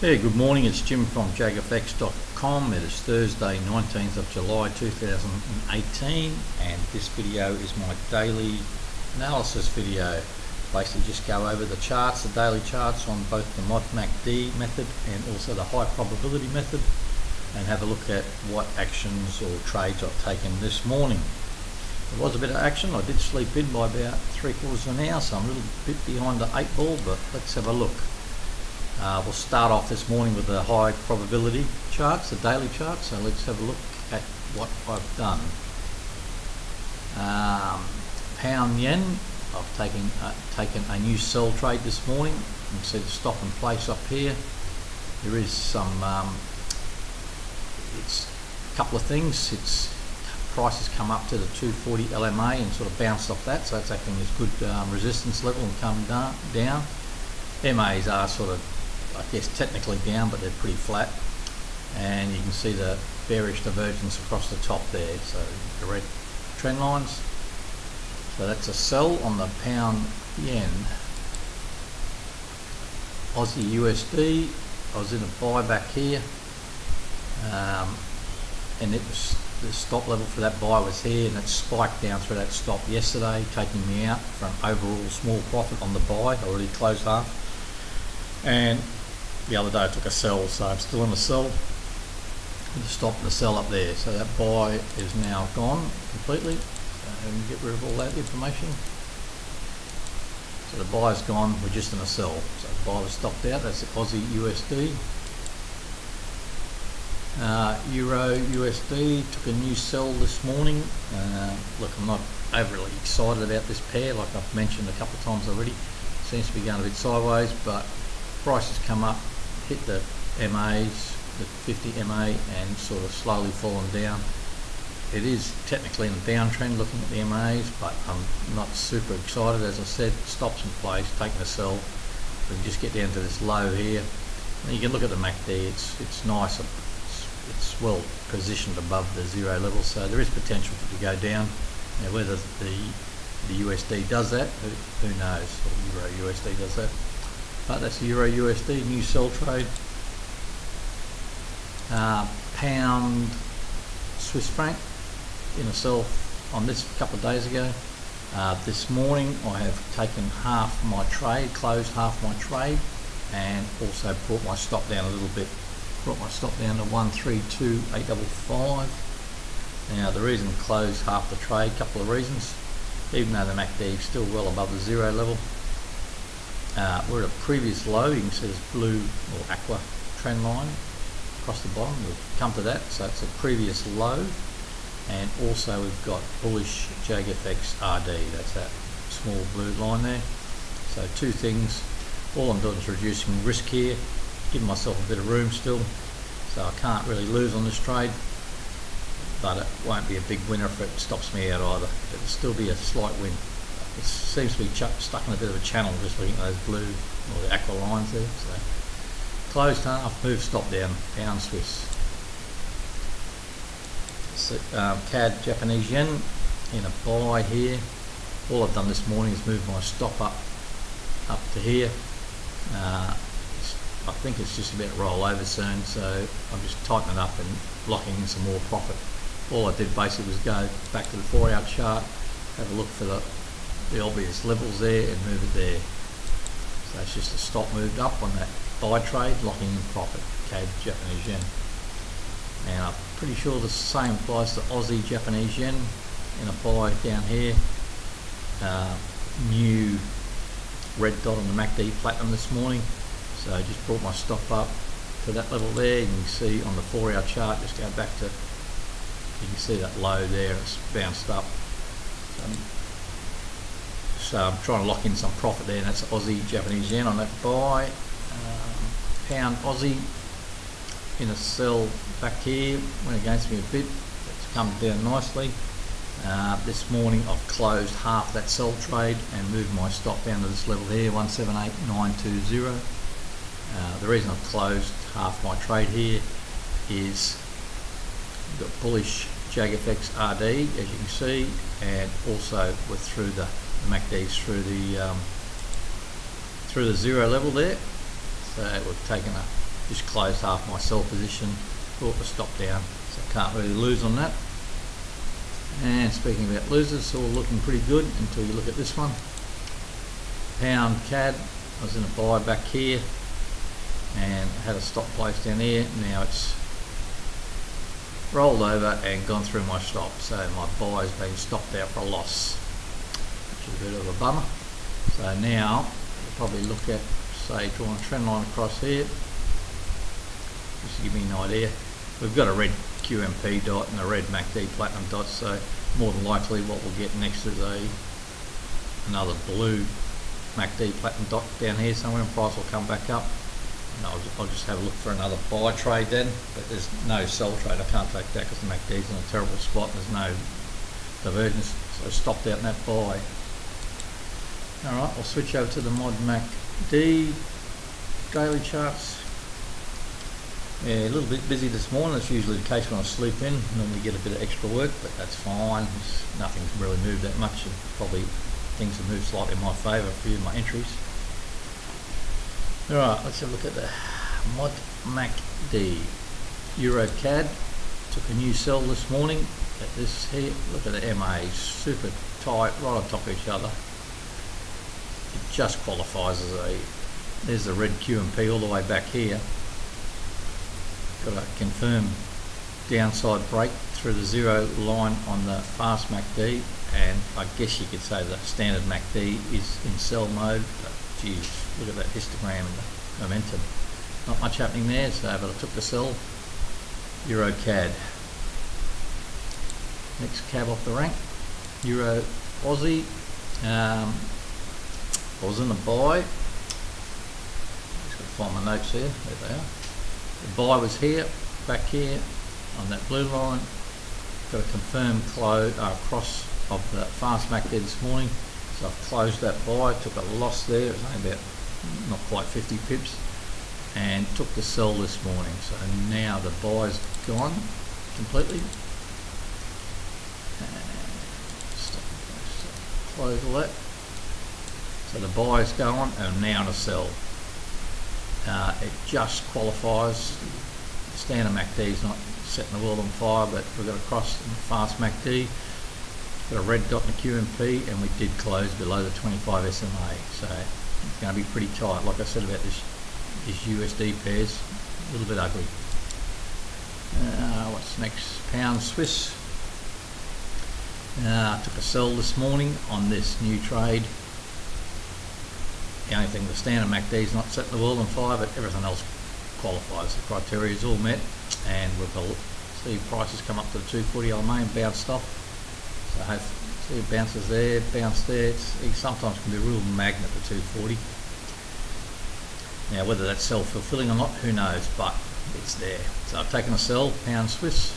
Yeah, good morning. It's Jim from jagfx.com. It is Thursday, 19th of July 2018, and this video is my daily analysis video. Basically just go over the charts, the daily charts on both the MACD method and also the high probability method, and have a look at what actions or trades I've taken this morning. There was a bit of action. I did sleep in by about 3/4 of an hour, so I'm a little bit behind the 8 ball, but let's have a look. We'll start off this morning with the high probability charts, the daily charts. So let's have a look at what I've done. Pound yen, I've taken a new sell trade this morning. You can see the stop and place up here. There is some, it's a couple of things. Its price has come up to the 240 LMA and sort of bounced off that, so it's acting as good resistance level and come down. MAs are sort of, I guess, technically down, but they're pretty flat, and you can see the bearish divergence across the top there, so the red trend lines. So that's a sell on the pound yen. Aussie USD, I was in a buy back here, and it was the stop level for that buy was here, and it spiked down through that stop yesterday, taking me out for an overall small profit on the buy. I already closed half, and the other day I took a sell, so I'm still on a sell with the stop and the sell up there. So that buy is now gone completely, so get rid of all that information. So the buy's gone, we're just in a sell. So the buy was stopped out. That's the Aussie USD. Euro USD took a new sell this morning. Look, I'm not overly excited about this pair, like I've mentioned a couple of times already. Seems to be going a bit sideways, but price has come up, hit the MAs, the 50 MA, and sort of slowly fallen down. It is technically in a downtrend looking at the MAs, but I'm not super excited. As I said, stops in place, taking a sell. We can just get down to this low here. And you can look at the MACD, it's nice. It's well positioned above the zero level, so there is potential for it to go down. Now whether the USD does that, who knows, or Euro USD does that. But that's the Euro USD, new sell trade. Pound Swiss franc in a sell on this a couple of days ago. This morning I have taken half my trade, closed half my trade, and also brought my stop down a little bit. Brought my stop down to 132.855. Now the reason I closed half the trade, couple of reasons. Even though the MACD is still well above the zero level, we're at a previous low. You can see this blue or aqua trend line across the bottom. We'll come to that. So it's a previous low, and also we've got bullish JagFX RD. That's that small blue line there. So two things. All I'm doing is reducing risk here, giving myself a bit of room still, so I can't really lose on this trade, but it won't be a big winner if it stops me out either. It'll still be a slight win. It seems to be stuck in a bit of a channel, just looking at those blue or the aqua lines there. So closed half, move stop down, pound Swiss. So, CAD Japanese yen in a buy here. All I've done this morning is move my stop up to here. I think it's just about to roll over soon, so I'm just tightening up and locking in some more profit. All I did basically was go back to the 4-hour chart, have a look for the obvious levels there, and move it there. So it's just a stop moved up on that buy trade, locking in profit, CAD Japanese yen. Now I'm pretty sure the same applies to Aussie Japanese yen in a buy down here. New red dot on the MACD platinum this morning. So I just brought my stop up to that level there. You can see on the 4-hour chart, just go back to, you can see that low there, it's bounced up. So I'm trying to lock in some profit there, and that's Aussie Japanese yen on that buy. Pound Aussie in a sell back here, went against me a bit, it's come down nicely. This morning I've closed half that sell trade and moved my stop down to this level here, 178.920. The reason I've closed half my trade here is we've got bullish JagFX RD, as you can see, and also we're through the MACD's through the zero level there. So we've taken just closed half my sell position, brought the stop down, so I can't really lose on that. And speaking about losers, it's all looking pretty good until you look at this one. Pound CAD, I was in a buy back here and had a stop place down here. Now it's rolled over and gone through my stop, so my buy's been stopped out for a loss, which is a bit of a bummer. So now we'll probably look at, say, drawing a trend line across here, just to give me an idea. We've got a red QMP dot and a red MACD platinum dot, so more than likely what we'll get next is another blue MACD platinum dot down here somewhere, and price will come back up. And I'll just have a look for another buy trade then, but there's no sell trade. I can't take that because the MACD's in a terrible spot. There's no divergence, so I stopped out in that buy. Alright, I'll switch over to the Mod MACD daily charts. Yeah, a little bit busy this morning. That's usually the case when I sleep in. Normally get a bit of extra work, but that's fine. Nothing's really moved that much, and probably things have moved slightly in my favour, a few of my entries. Alright, let's have a look at the Mod MACD. Euro CAD took a new sell this morning at this here. Look at the MA, super tight, right on top of each other. It just qualifies as a, there's the red QMP all the way back here. Got a confirmed downside break through the zero line on the fast MACD, and I guess you could say the standard MACD is in sell mode, but geez, look at that histogram and the momentum. Not much happening there, so but I took the sell. Euro CAD. Next cab off the rank, Euro Aussie. I was in a buy. Just got to find my notes here. There they are. The buy was here, back here on that blue line. Got a confirmed cross of the fast MACD this morning, so I've closed that buy. Took a loss there. It was only about not quite 50 pips, and took the sell this morning. So now the buy's gone completely. Close all that. So the buy's going, and now to sell. It just qualifies. The standard MACD is not setting the world on fire, but we've got a cross in the fast MACD. Got a red dot in the QMP, and we did close below the 25 SMA. So it's going to be pretty tight. Like I said about these USD pairs, a little bit ugly. What's next? Pound Swiss. Took a sell this morning on this new trade. The only thing, the standard MACD is not setting the world on fire, but everything else qualifies. The criteria is all met, and we've see prices come up to the 240 on main, bounced off. So see it bounces there, bounced there. It sometimes can be a real magnet, the 240. Now whether that's self-fulfilling or not, who knows, but it's there. So I've taken a sell, Pound Swiss.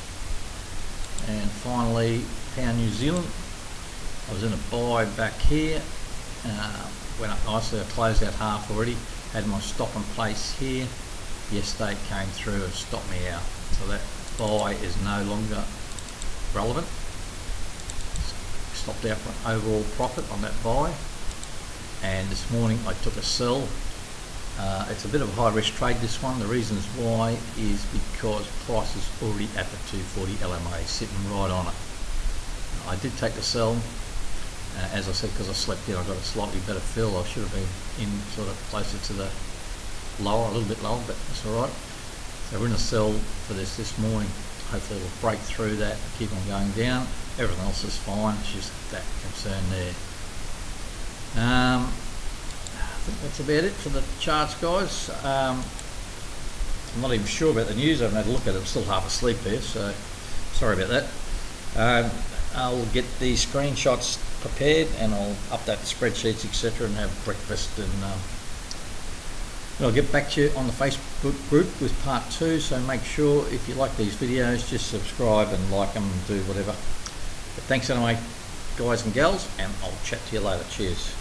And finally, Pound New Zealand. I was in a buy back here. Went up nicely. I closed out half already. Had my stop in place here. Yesterday it came through and stopped me out. So that buy is no longer relevant. Stopped out for an overall profit on that buy. And this morning I took a sell. It's a bit of a high risk trade, this one. The reasons why is because price is already at the 240 LMA, sitting right on it. I did take the sell, as I said, because I slept in. I got a slightly better fill. I should have been in sort of closer to the lower, a little bit lower, but that's alright. So we're in a sell for this morning. Hopefully we'll break through that, keep on going down. Everything else is fine, it's just that concern there. I think that's about it for the charts, guys. I'm not even sure about the news. I haven't had a look at it. I'm still half asleep there, so sorry about that. I'll get these screenshots prepared, and I'll update the spreadsheets, etc., and have breakfast, and I'll get back to you on the Facebook group with part 2. So make sure, if you like these videos, just subscribe and like them and do whatever. But thanks anyway, guys and gals, and I'll chat to you later. Cheers.